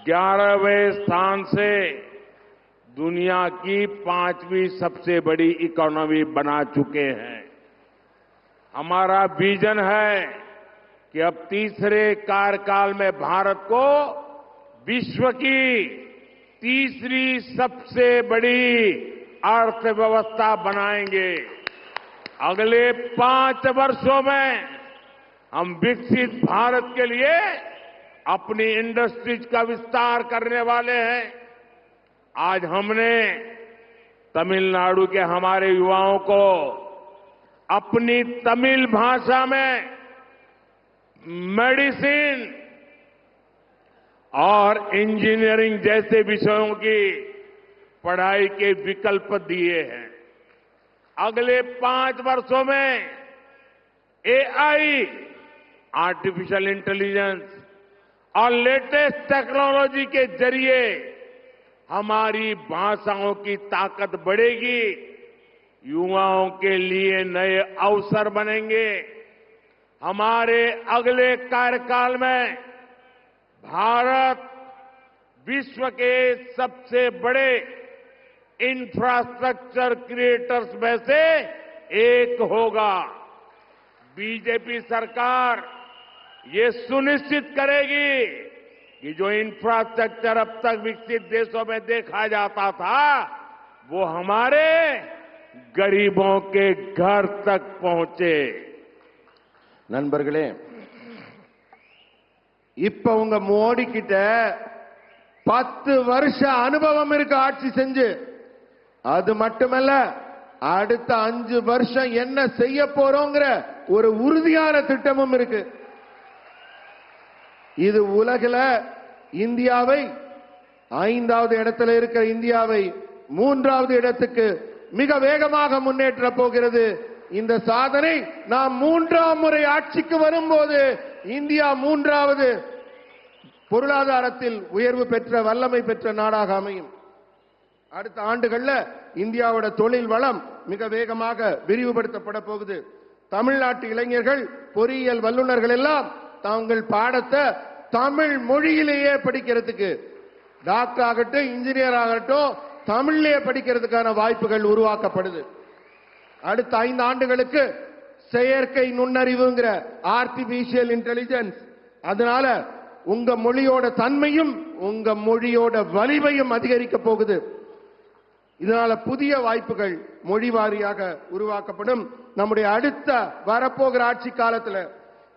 11वें स्थान से दुनिया की 5वीं सबसे बड़ी इकोनॉमी बना चुके हैं। हमारा विजन है कि अब तीसरे कार्यकाल में भारत को विश्व की तीसरी सबसे बड़ी अर्थव्यवस्था बनाएंगे। अगले 5 वर्षों में हम विकसित भारत के लिए अपनी इंडस्ट्रीज का विस्तार करने वाले हैं। आज हमने तमिलनाडु के हमारे युवाओं को अपनी तमिल भाषा में मेडिसिन और इंजीनियरिंग जैसे विषयों की पढ़ाई के विकल्प दिए हैं। अगले 5 वर्षों में AI, आर्टिफिशियल इंटेलिजेंस और लेटेस्ट टेक्नोलॉजी के जरिए हमारी भाषाओं की ताकत बढ़ेगी, युवाओं के लिए नए अवसर बनेंगे। हमारे अगले कार्यकाल में भारत विश्व के सबसे बड़े इंफ्रास्ट्रक्चर क्रिएटर्स में से एक होगा। बीजेपी सरकार ये सुनिश्चित करेगी कि जो इंफ्रास्ट्रक्चर अब तक विकसित देशों में देखा जाता था, वो हमारे गरीबों के घर तक पहुंचे। நண்பர்களே, இப்ப உங்க மோடி கிட்ட 10 வருஷ அனுபவம் இருக்கு ஆட்சி செஞ்சு. அது மட்டுமல்ல, அடுத்த 5 வருஷம் என்ன செய்ய போறோங்கிற ஒரு உறுதியான திட்டமும் இருக்கு. இது உலகில் இந்தியாவை 5வது இடத்துல இருக்கிற இந்தியாவை 3வது இடத்துக்கு மிக வேகமாக முன்னேற்ற போகிறது. இந்த சாதனை நாம் 3ஆம் முறை ஆட்சிக்கு வரும்போது இந்தியா 3வது பொருளாதாரத்தில் உயர்வு பெற்ற வல்லமை பெற்ற நாடாக அமையும். அடுத்த ஆண்டுகள்ல இந்தியாவோட தொழில் வளம் மிக வேகமாக விரிவுபடுத்தப்பட போகுது. தமிழ்நாட்டு இளைஞர்கள், பொறியியல் வல்லுநர்கள் எல்லாம் தாங்கள் பாடத்தை தமிழ் மொழியிலேயே படிக்கிறதுக்கு, டாக்டர் ஆகட்டும், இன்ஜினியர் ஆகட்டும், தமிழ்லேயே படிக்கிறதுக்கான வாய்ப்புகள் உருவாக்கப்படுது. அடுத்த 5 ஆண்டுகளுக்கு செயற்கை நுண்ணறிவுங்கிற ஆர்டிபிஷியல் இன்டெலிஜென்ஸ், அதனால உங்க மொழியோட தன்மையும் உங்க மொழியோட வலிமையும் அதிகரிக்க போகுது. இதனால புதிய வாய்ப்புகள் மொழி வாரியாக உருவாக்கப்படும். நம்முடைய அடுத்த வரப்போகிற ஆட்சி காலத்துல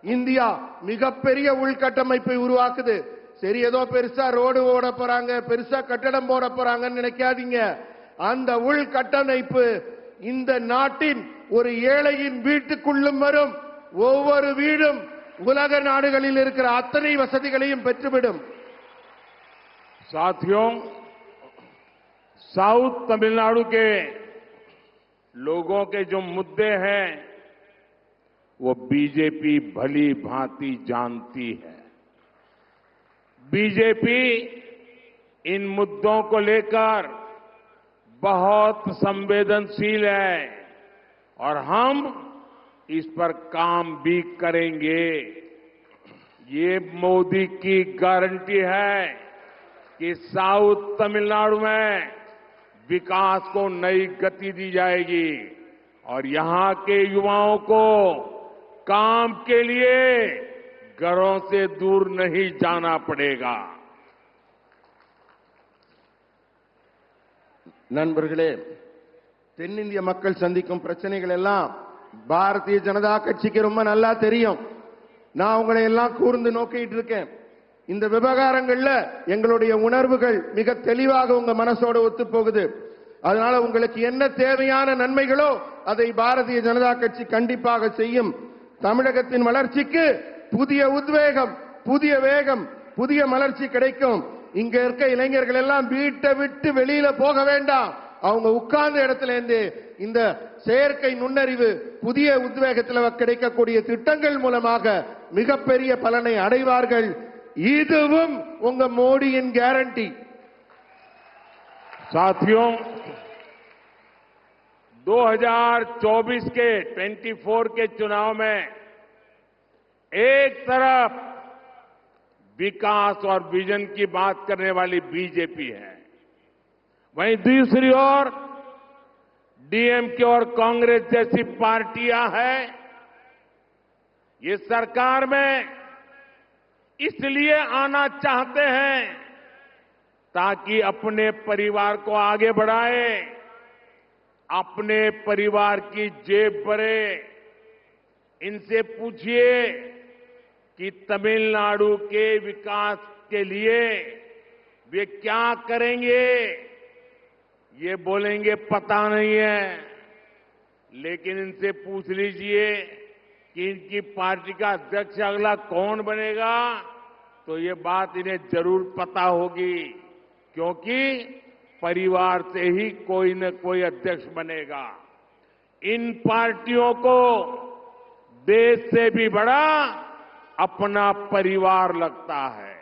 இந்தியா மிகப்பெரிய உள்கட்டமைப்பை உருவாக்குது. சரி, ஏதோ பெருசா ரோடு ஓட போறாங்க, பெருசா கட்டடம் போட போறாங்கன்னு நினைக்காதீங்க. அந்த உள்கட்டமைப்பு இந்த நாட்டின் ஒரு ஏழையின் வீட்டுக்குள்ளும் வரும். ஒவ்வொரு வீடும் உலக நாடுகளில் இருக்கிற அத்தனை வசதிகளையும் பெற்றுவிடும். साथियों, साउथ तमिलनाडु के लोगों के जो मुद्दे हैं वो बीजेपी भली भांति जानती है। बीजेपी इन मुद्दों को लेकर बहुत संवेदनशील है और हम इस पर काम भी करेंगे। ये मोदी की गारंटी है कि साउथ तमिलनाडु में विकास को नई गति दी जाएगी और यहां के युवाओं को काम के लिए घरों से दूर नहीं जाना पड़ेगा। நண்பர்களே, தென்னிந்திய மக்கள் சந்திக்கும் பிரச்சனைகள் எல்லாம் பாரதிய ஜனதா கட்சிக்கு ரொம்ப நல்லா தெரியும். நான் உங்களை எல்லாம் கூர்ந்து நோக்கிட்டு இருக்கேன். இந்த விவகாரங்கள்ல எங்களுடைய உணர்வுகள் மிக தெளிவாக உங்க மனசோட ஒத்து போகுது. அதனால உங்களுக்கு என்ன தேவையான நன்மைகளோ அதை பாரதிய ஜனதா கட்சி கண்டிப்பாக செய்யும். தமிழகத்தின் வளர்ச்சிக்கு புதிய உத்வேகம், புதிய வேகம், புதிய மலர்ச்சி கிடைக்கும். இங்க இருக்க இளைஞர்கள் எல்லாம் வீட்டை விட்டு வெளியில போக வேண்டாம். அவங்க உட்கார்ந்த இடத்துல இருந்து இந்த செயற்கை நுண்ணறிவு புதிய உத்வேகத்தில் கிடைக்கக்கூடிய திட்டங்கள் மூலமாக மிகப்பெரிய பலனை அடைவார்கள். இதுவும் உங்க மோடியின் கேரண்டி. साथियों, 2024 के 24 के चुनाव में एक तरफ विकास और विजन की बात करने वाली बीजेपी है, वहीं दूसरी ओर डीएमके और कांग्रेस जैसी पार्टियां हैं। ये सरकार में इसलिए आना चाहते हैं ताकि अपने परिवार को आगे बढ़ाए, अपने परिवार की जेब भरे। इनसे पूछिए कि तमिलनाडु के विकास के लिए वे क्या करेंगे, ये बोलेंगे पता नहीं है। लेकिन इनसे पूछ लीजिए कि इनकी पार्टी का अध्यक्ष अगला कौन बनेगा, तो ये बात इन्हें जरूर पता होगी, क्योंकि परिवार से ही कोई न कोई अध्यक्ष बनेगा। इन पार्टियों को देश से भी बड़ा अपना परिवार लगता है।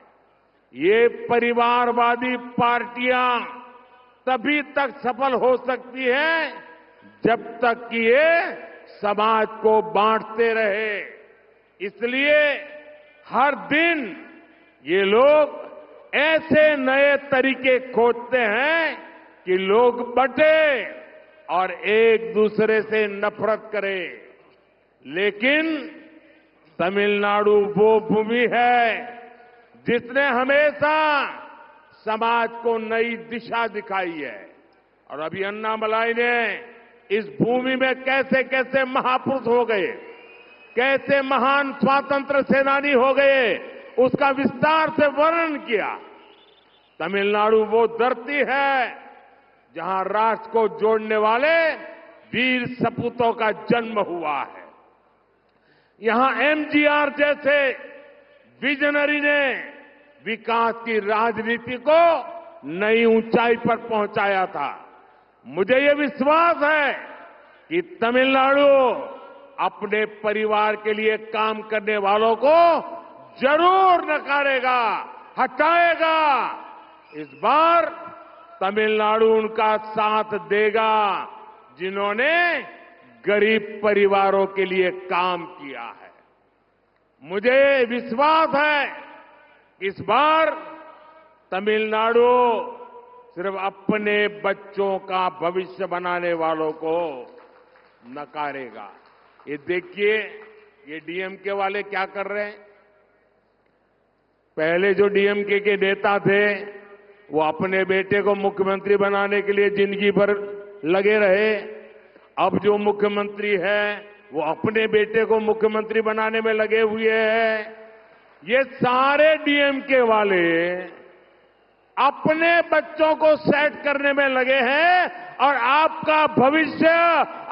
ये परिवारवादी पार्टियां तभी तक सफल हो सकती है जब तक कि ये समाज को बांटते रहे। इसलिए हर दिन ये लोग ऐसे नए तरीके खोजते हैं कि लोग बंटे और एक दूसरे से नफरत करें, लेकिन तमिलनाडु वो भूमि है जिसने हमेशा समाज को नई दिशा दिखाई है। और अभी अन्नामलाई ने इस भूमि में कैसे कैसे महापुरुष हो गए, कैसे महान स्वातंत्र सेनानी हो गए, उसका विस्तार से वर्णन किया। तमिलनाडु वो धरती है जहां राष्ट्र को जोड़ने वाले वीर सपूतों का जन्म हुआ है। यहां एमजीआर जैसे विजनरी ने विकास की राजनीति को नई ऊंचाई पर पहुंचाया था। मुझे ये विश्वास है कि तमिलनाडु अपने परिवार के लिए काम करने वालों को जरूर नकारेगा, हटाएगा। इस बार तमिलनाडु उनका साथ देगा जिन्होंने गरीब परिवारों के लिए काम किया है। मुझे विश्वास है कि इस बार तमिलनाडु सिर्फ अपने बच्चों का भविष्य बनाने वालों को नकारेगा। ये देखिए, ये डीएमके वाले क्या कर रहे हैं। पहले जो डीएमके के नेता थे वो अपने बेटे को मुख्यमंत्री बनाने के लिए जिंदगी भर लगे रहे। अब जो मुख्यमंत्री है वो अपने बेटे को मुख्यमंत्री बनाने में लगे हुए हैं। ये सारे डीएमके वाले अपने बच्चों को सेट करने में लगे हैं और आपका भविष्य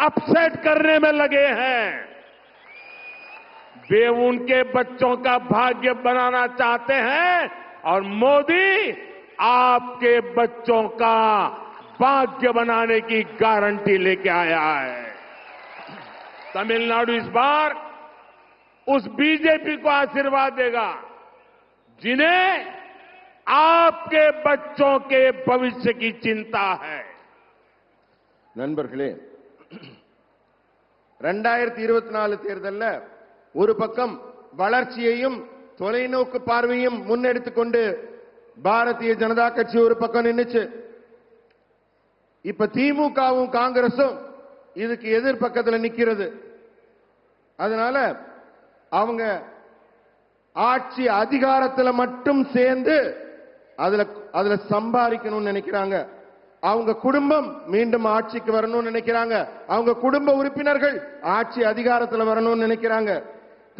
अपसेट करने में लगे हैं। वे उनके बच्चों का भाग्य बनाना चाहते हैं और मोदी आपके बच्चों का भाग्य बनाने की गारंटी लेके आया है। तमिलनाडु इस बार उस बीजेपी को आशीर्वाद देगा जिन्हें आपके बच्चों के भविष्य की चिंता है। நண்பர்களே, 2024 தேர்தல்ல ஒரு பக்கம் வளர்ச்சியையும் தொலைநோக்கு பார்வையும் முன்னெடுத்துக் கொண்டு பாரதிய ஜனதா கட்சி ஒரு பக்கம் நின்னுச்சு. இப்ப திமுகவும் காங்கிரசும் இதுக்கு எதிர் பக்கத்துல நிக்கிறது. அதனால அவங்க ஆட்சி அதிகாரத்துல மட்டும் சேர்ந்து அதுல சம்பாதிக்கணும்னு நினைக்கிறாங்க. அவங்க குடும்பம் மீண்டும் ஆட்சிக்கு வரணும்னு நினைக்கிறாங்க. அவங்க குடும்ப உறுப்பினர்கள் ஆட்சி அதிகாரத்துல வரணும்னு நினைக்கிறாங்க.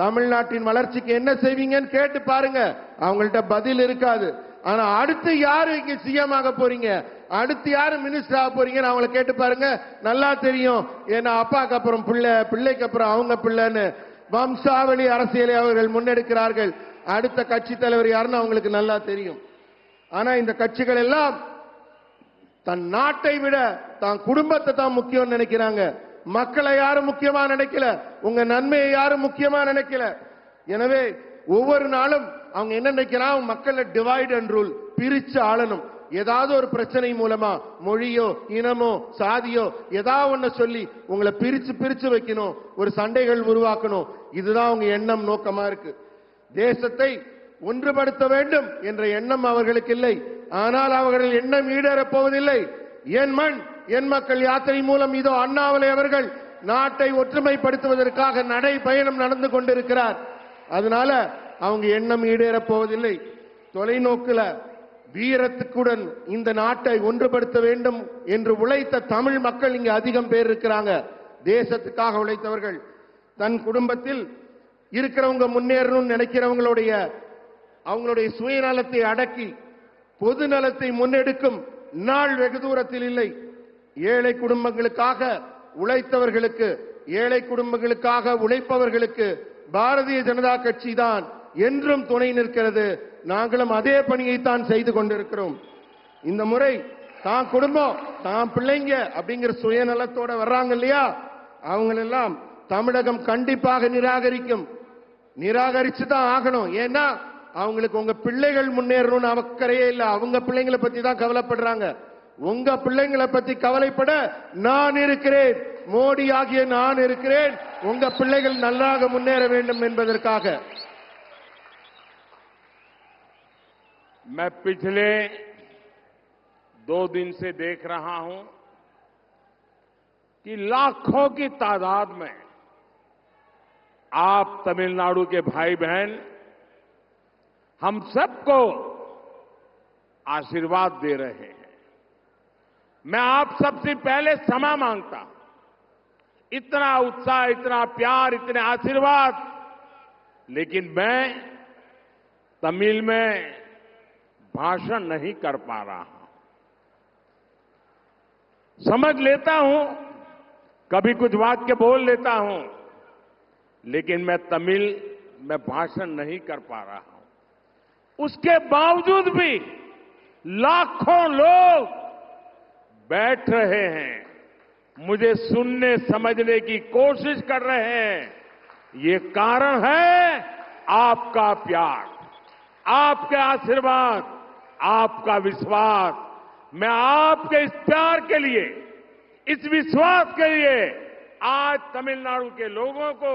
தமிழ்நாட்டின் வளர்ச்சிக்கு என்ன செய்வீங்கன்னு கேட்டு பாருங்க, அவங்கள்ட்ட பதில் இருக்காது. ஆனா அடுத்து யாரு இங்க சிஎம் ஆக போறீங்க, அடுத்து யாரு மினிஸ்டர் ஆக போறீங்கன்னு அவங்களை கேட்டு பாருங்க, நல்லா தெரியும். ஏன்னா அப்பாக்கு அப்புறம் பிள்ளை, பிள்ளைக்கு அப்புறம் அவங்க பிள்ளைன்னு வம்சாவளி அரசியலை அவர்கள் முன்னெடுக்கிறார்கள். அடுத்த கட்சி தலைவர் யாருன்னு அவங்களுக்கு நல்லா தெரியும். ஆனா இந்த கட்சிகள் எல்லாம் தன் நாட்டை விட தான் குடும்பத்தை தான் முக்கியம் நினைக்கிறாங்க. மக்களை யாரும் முக்கியமா நினைக்கல, உங்க நன்மையை யாரும் முக்கியமா நினைக்கல. எனவே ஒவ்வொரு நாளும் அவங்க என்ன நினைக்கிறாங்க, மக்களை டிவைட் அண்ட் ரூல், பிரிச்சு ஆளணும். ஏதாவது ஒரு பிரச்சனை மூலமா மொழியோ இனமோ சாதியோ ஏதாவது ஒண்ணு சொல்லி உங்களை பிரிச்சு பிரிச்சு வைக்கணும், ஒரு சண்டைகள் உருவாக்கணும். இதுதான் அவங்க எண்ணம், நோக்கமா இருக்கு. தேசத்தை ஒன்றுபடுத்த வேண்டும் என்ற எண்ணம் அவர்களுக்கு இல்லை. ஆனால் அவர்கள் எண்ணம் ஈடேறப் போவதில்லை. என் மண் என் மக்கள் யாத்திரை மூலம் இதோ அண்ணாமலை அவர்கள் நாட்டை ஒற்றுமைப்படுத்துவதற்காக நடை பயணம் நடந்து கொண்டிருக்கிறார். அதனால அவங்க எண்ணம் ஈடேறப் போவதில்லை. தொலைநோக்குல வீரத்துக்குடன் இந்த நாட்டை ஒன்றுபடுத்த வேண்டும் என்று உழைத்த தமிழ் மக்கள் இங்க அதிகம் பேர் இருக்கிறாங்க. தேசத்துக்காக உழைத்தவர்கள். தன் குடும்பத்தில் இருக்கிறவங்க முன்னேறணும்னு நினைக்கிறவங்களுடைய சுயநலத்தை அடக்கி பொது நலத்தை முன்னெடுக்கும் நாள் வெகு தூரத்தில் இல்லை. ஏழை குடும்பங்களுக்காக உழைத்தவர்களுக்கு, ஏழை குடும்பங்களுக்காக உழைப்பவர்களுக்கு பாரதிய ஜனதா கட்சி தான் என்றும் துணை நிற்கிறது. நாங்களும் அதே பணியைத்தான் செய்து கொண்டிருக்கிறோம். இந்த முறை தான் குடும்பம் தான் பிள்ளைங்க அப்படிங்கிற சுயநலத்தோட வர்றாங்க இல்லையா, அவங்களெல்லாம் தமிழகம் கண்டிப்பாக நிராகரிக்கும். நிராகரிச்சு தான் ஆகணும். ஏன்னா அவங்களுக்கு உங்க பிள்ளைகள் முன்னேறணும்னு அக்கறையே இல்லை. அவங்க பிள்ளைங்களை பத்தி தான் கவலைப்படுறாங்க. உங்க பிள்ளைங்களை பத்தி கவலைப்பட நான் இருக்கிறேன், மோடி ஆகிய நான் இருக்கிறேன். உங்க பிள்ளைகள் நல்லாக முன்னேற வேண்டும் என்பதற்காக. मैं पिछले 2 दिन से देख रहा हूं कि लाखों की तादाद में आप तमिलनाडु के भाई बहन हम सबको आशीर्वाद दे रहे हैं। मैं आप सबसे पहले क्षमा मांगता हूं। इतना उत्साह, इतना प्यार, इतने आशीर्वाद, लेकिन मैं तमिल में भाषण नहीं कर पा रहा हूं। समझ लेता हूं, कभी कुछ वाक्य बोल लेता हूं, लेकिन मैं तमिल में भाषण नहीं कर पा रहा हूं। उसके बावजूद भी लाखों लोग बैठ रहे हैं, मुझे सुनने समझने की कोशिश कर रहे हैं। ये कारण है आपका प्यार, आपके आशीर्वाद, आपका विश्वास। मैं आपके इस प्यार के लिए, इस विश्वास के लिए आज तमिलनाडु के लोगों को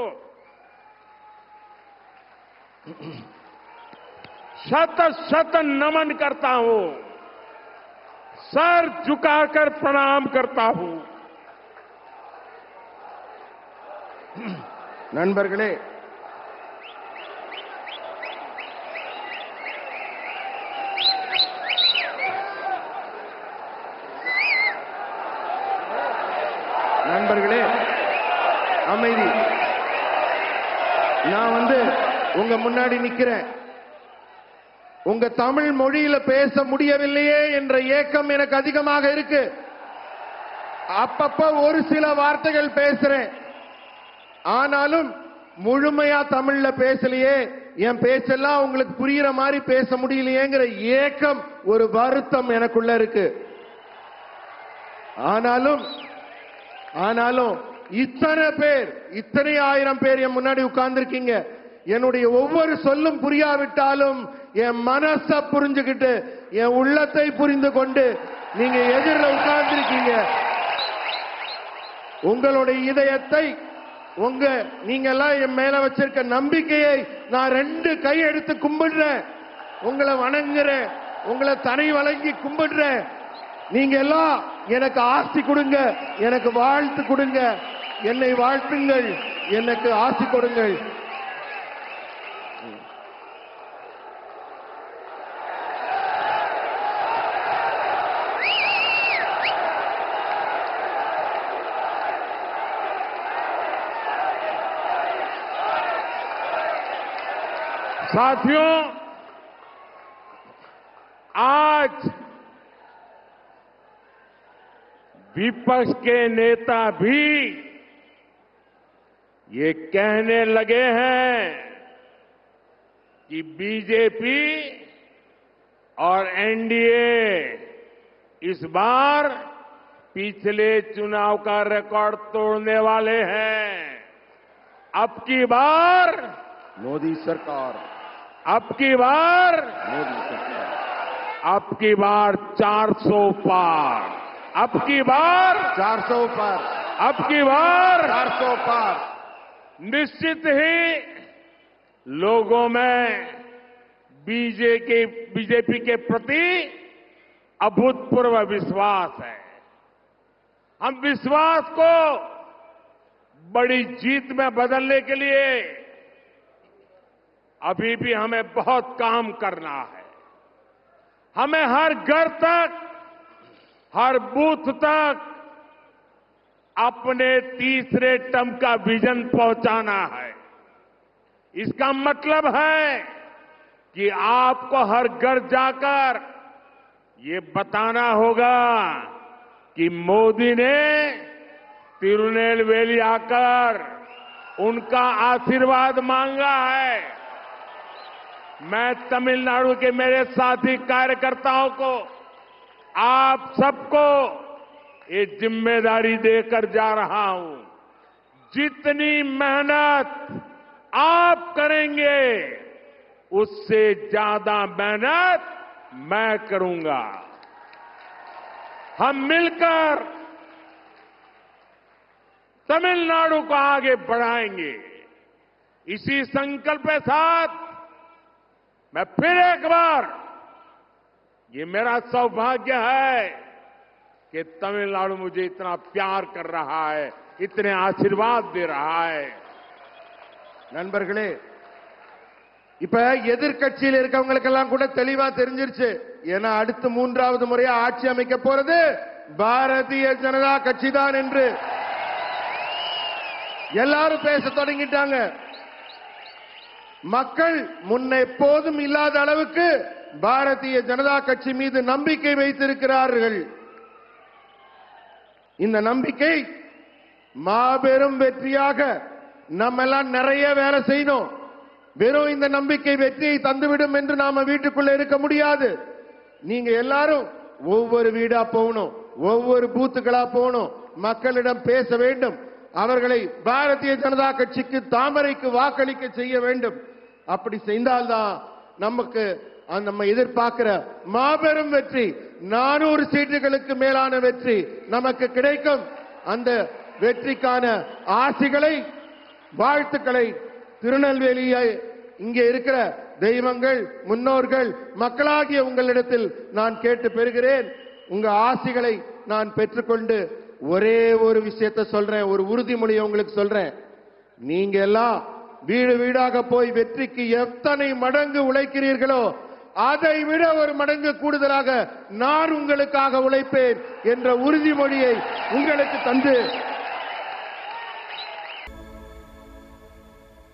शत शत नमन करता हूं, सर झुकाकर प्रणाम करता हूं। நண்பர்களே, நண்பர்களே அமைதி. நான் உங்க முன்னாடி நிக்கிறேன். உங்க தமிழ் மொழியில பேச முடியவில்லையே என்ற ஏக்கம் எனக்கு அதிகமாக இருக்கு. அப்பப்ப ஒரு சில வார்த்தைகள் பேசுறேன், ஆனாலும் முழுமையா தமிழ்ல பேசலையே, என் பேச்செல்லாம் உங்களுக்கு புரியுற மாதிரி பேச முடியலையேங்கிற ஏக்கம், ஒரு வருத்தம் எனக்குள்ள இருக்கு. ஆனாலும் இத்தனை பேர், இத்தனை ஆயிரம் பேர் என் முன்னாடி உட்கார்ந்திருக்கீங்க. என்னுடைய ஒவ்வொரு சொல்லும் புரியாவிட்டாலும் என் மனச புரிஞ்சுக்கிட்டு, என் உள்ளத்தை புரிந்து கொண்டு நீங்க எதிரில் உட்கார்ந்திருக்கீங்க. உங்களுடைய இதயத்தை, நீங்க எல்லாம் என் மேல வச்சிருக்க நம்பிக்கையை நான் 2 கை எடுத்து கும்பிடுறேன். உங்களை வணங்குறேன், உங்களை தனி வழங்கி கும்பிடுறேன். நீங்க எல்லாம் எனக்கு ஆசி கொடுங்க, எனக்கு வாழ்த்து கொடுங்க, என்னை வாழ்த்துங்கள், எனக்கு ஆசி கொடுங்கள். साथियों, आज विपक्ष के नेता भी ये कहने लगे हैं कि बीजेपी और एनडीए इस बार पिछले चुनाव का रिकॉर्ड तोड़ने वाले हैं। अब की बार मोदी सरकार, अब की बार मोदी सरकार, अब की बार 400 पार, अब की बार 400 पार, अब की बार 400 पार। निश्चित ही लोगों में बीजेपी के प्रति अभूतपूर्व विश्वास है। हम विश्वास को बड़ी जीत में बदलने के लिए अभी भी हमें बहुत काम करना है। हमें हर घर तक, हर बूथ तक अपने तीसरे टर्म का विजन पहुंचाना है। इसका मतलब है कि आपको हर घर जाकर ये बताना होगा कि मोदी ने तिरुनेलवेली आकर उनका आशीर्वाद मांगा है। मैं तमिलनाडु के मेरे साथी कार्यकर्ताओं को, आप सबको ये जिम्मेदारी देकर जा रहा हूं। जितनी मेहनत आप करेंगे, उससे ज्यादा मेहनत मैं करूंगा। हम मिलकर तमिलनाडु को आगे बढ़ाएंगे। इसी संकल्प के साथ मैं फिर एक बार, ये मेरा सौभाग्य है कि तमिलनाडु मुझे इतना प्यार कर रहा है, इतने आशीर्वाद दे रहा है। நண்பர்களே, இப்ப எதிர்க்கட்சியில் இருக்கவங்களுக்கெல்லாம் கூட தெளிவா தெரிஞ்சிருச்சு. ஏன்னா அடுத்த மூன்றாவது முறையா ஆட்சி அமைக்க போறது பாரதிய ஜனதா கட்சி தான் என்று எல்லாரும் பேச தொடங்கிட்டாங்க. மக்கள் முன்ன எப்போதும் இல்லாத அளவுக்கு பாரதிய ஜனதா கட்சி மீது நம்பிக்கை வைத்திருக்கிறார்கள். இந்த நம்பிக்கை மாபெரும் வெற்றியாக நம்ம எல்லாம் நிறைய வேலை செய்யணும். வெறும் இந்த நம்பிக்கை வெற்றியை தந்துவிடும் என்று நாம வீட்டுக்குள்ள இருக்க முடியாது. நீங்க எல்லாரும் ஒவ்வொரு வீடா போகணும், ஒவ்வொரு பூத்துக்களா போகணும், மக்களிடம் பேச வேண்டும், அவர்களை பாரதிய ஜனதா கட்சிக்கு தாமரைக்கு வாக்களிக்க செய்ய வேண்டும். அப்படி செய்தால்தான் நமக்கு நம்ம எதிர்பார்க்கிற மாபெரும் வெற்றி 400 சீட்டுகளுக்கு மேலான வெற்றி நமக்கு கிடைக்கும். அந்த வெற்றிக்கான ஆசிகளை, வாழ்த்துக்களை திருநெல்வேலியை இங்கே இருக்கிற தெய்வங்கள், முன்னோர்கள், மக்களாகிய உங்களிடத்தில் நான் கேட்டு பெறுகிறேன். உங்க ஆசிகளை நான் பெற்றுக்கொண்டு ஒரே ஒரு விஷயத்தை சொல்றேன், ஒரு உறுதிமொழியை உங்களுக்கு சொல்றேன். நீங்க எல்லாம் வீடு வீடாக போய் வெற்றிக்கு எத்தனை மடங்கு உழைக்கிறீர்களோ அதை விட ஒரு மடங்கு கூடுதலாக நான் உங்களுக்காக உழைப்பேன் என்ற உறுதிமொழியை உங்களுக்கு தந்து